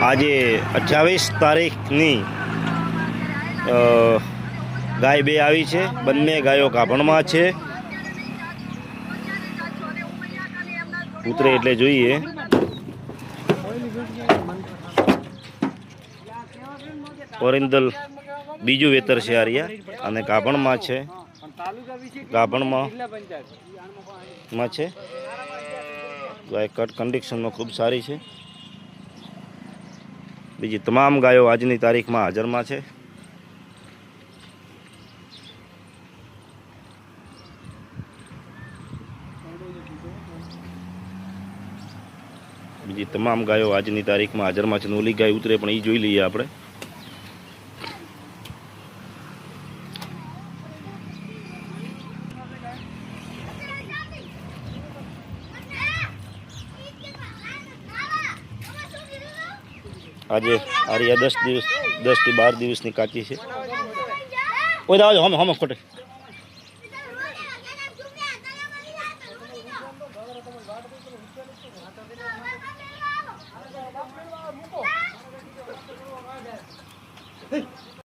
આજે 28 તારીખની ગાય બે આવી છે। બંને ગાયો ગાભણમાં છે। ઉતરે એટલે જોઈએ। ઓરિંદલ બીજું વેતર છે આર્યા અને ગાભણમાં છે। ગાભણમાં છે। ગાય કટ કન્ડિશનમાં ખૂબ સારી છે। બીજી તમામ ગાયો આજની તારીખમાં હાજરમાં છે। બીજી તમામ ગાયો આજની તારીખમાં હાજરમાં છે। ઓલી ગાય ઉતરે પણ એ જોઈ લઈએ આપણે। આજે આર્યા 10 થી 12 દિવસની કાચી છે। ઓય દાવ હમ હમ ખોટે